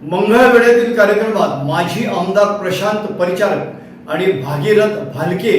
मंगळवेढ्यातील कार्यक्रमात माजी आमदार प्रशांत परिचारक आणि भागीरथ भालके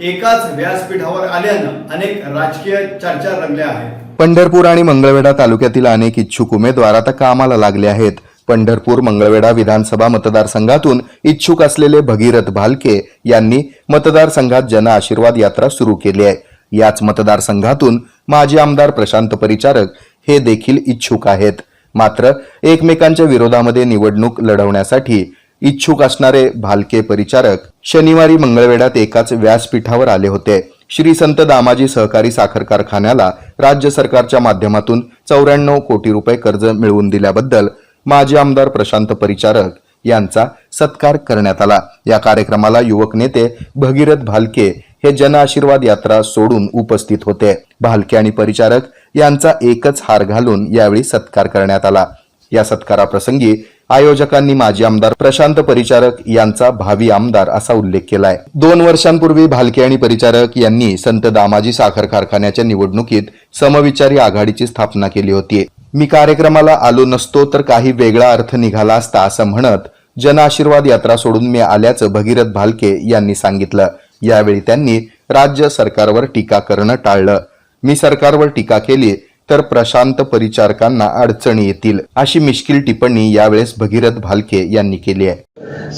एकाच व्यासपीठावर आल्यानं अनेक राजकीय चर्चा रंगल्या आहेत. पंढरपूर आणि मंगळवेढा तालुक्यातील अनेक इच्छुक उमेदवार आता कामाला लागले आहेत. पंढरपूर मंगळवेढा विधानसभा मतदारसंघातून इच्छुक असलेले भगीरथ भालके यांनी मतदारसंघात जन आशीर्वाद यात्रा सुरू केली आहे. याच मतदारसंघातून माजी आमदार प्रशांत परिचारक हे देखील इच्छुक आहेत. मात्र एकमेकांच्या विरोधामध्ये निवडणूक लढवण्यासाठी इच्छुक असणारे भालके परिचारक शनिवारी मंगळवेढ्यात एकाच व्यासपीठावर आले होते. श्री संत दामाजी सहकारी साखर कारखान्याला राज्य सरकारच्या माध्यमातून 94 कोटी रुपये कर्ज मिळवून दिल्याबद्दल माजी आमदार प्रशांत परिचारक यांचा सत्कार करण्यात आला. या कार्यक्रमाला युवक नेते भगीरथ भालके हे जन आशीर्वाद यात्रा सोडून उपस्थित होते. भालके आणि परिचारक यांचा एकच हार घालून यावेळी सत्कार करण्यात आला. या सत्काराप्रसंगी आयोजकांनी माजी आमदार प्रशांत परिचारक यांचा भावी आमदार असा उल्लेख केलाय. 2 वर्षांपूर्वी भालके आणि परिचारक यांनी संत दामाजी साखर कारखान्याच्या निवडणुकीत समविचारी आघाडीची स्थापना केली होती. मी कार्यक्रमाला आलो नसतो तर काही वेगळा अर्थ निघाला असता असं म्हणत जन आशीर्वाद यात्रा सोडून मी आल्याचं भगीरथ भालके यांनी सांगितलं. यावेळी त्यांनी राज्य सरकारवर टीका करणं टाळलं. मी सरकारवर टीका केली तर प्रशांत परिचारकांना अडचणी येतील अशी मिश्किल टिप्पणी यावेळेस भगीरथ भालके यांनी केली आहे.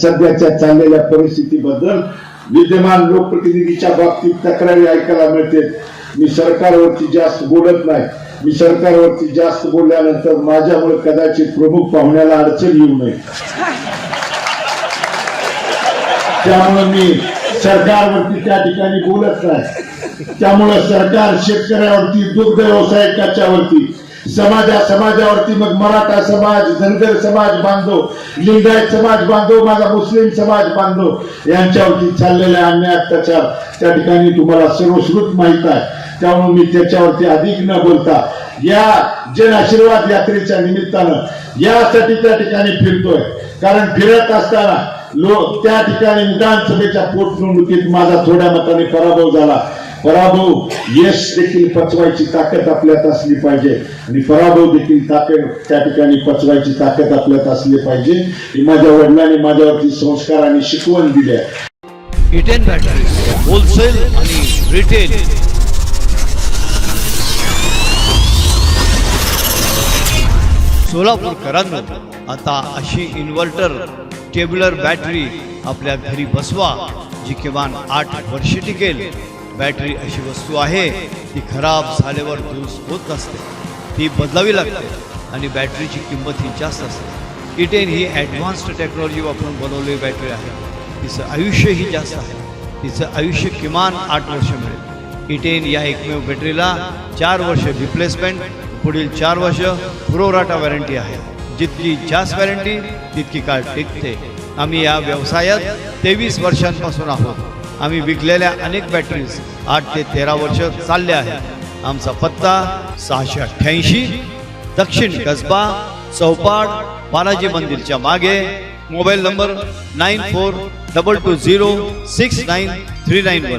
सध्याच्या चाललेल्या परिस्थितीबद्दल विद्यमान लोकप्रतिनिधीच्या बाबतीत तक्रारी ऐकायला मिळते. मी सरकारवरती जास्त बोलत नाही. मी सरकारवरती जास्त बोलल्यानंतर माझ्यामुळे कदाचित प्रमुख पाहुण्याला अडचण येऊ नये, त्यामुळे मी सरकारवरती त्या ठिकाणी बोलत नाही. त्यामुळे सरकार शेतकऱ्यावरती, दुग्ध व्यवसायिकाच्यावरती, समाजावरती, मग मराठा समाज, धनगर समाज बांधव, लिंगायत समाज बांधव, माझा मुस्लिम समाज बांधव यांच्यावरती चाललेल्या अन्याय अत्याचार त्या ठिकाणी तुम्हाला सर्वश्रुत माहित आहे. त्यामुळे मी त्याच्यावरती अधिक न बोलता या जन आशीर्वाद यात्रेच्या निमित्तानं यासाठी त्या ठिकाणी फिरतोय. कारण फिरत असताना लोक त्या ठिकाणी विधानसभेच्या पोटनिवडणुकीत माझा थोड्या मताने पराभव झाला. पराभव यश देखील पचवायची ताकद आपल्यात असली पाहिजे आणि पराभव देखील त्या ठिकाणी पचवायची ताकद आपल्यात असली पाहिजे. माझ्या वडिलांनी माझ्यावरती संस्कार आणि शिकवण दिली आहे. इटेन बॅटरी होलसेल आणि रिटेल सोलापूरकरांनो, आता अशी इन्व्हर्टर टेब्युलर बॅटरी आपल्या घरी बसवा जी किमान 8 वर्षे टिकेल. बॅटरी अशी वस्तू आहे ती खराब झाल्यावर दुरुस्त होत नसते, ती बदलावी लागते आणि बॅटरीची किंमत ही जास्त असते. इटेन ही ॲडव्हान्स्ड टेक्नॉलॉजी वापरून बनवलेली बॅटरी आहे. तिचं आयुष्यही जास्त आहे. तिचं आयुष्य किमान 8 वर्ष मिळेल. इटेन या एकमेव बॅटरीला 4 वर्ष रिप्लेसमेंट, पुढील 4 वर्ष प्रोराटा वॉरंटी आहे. जितकी जास्त वॉरंटी तितकी काळ टिकते. आम्ही या व्यवसायात 23 वर्षांपासून आहोत. आम्ही विकलेल्या अनेक बॅटरीज 8 ते 13 वर्ष चालल्या आहेत. आमचा पत्ता 688 दक्षिण कसबा चौपाड बालाजी मंदिरच्या मागे. Mobile number 9422069391.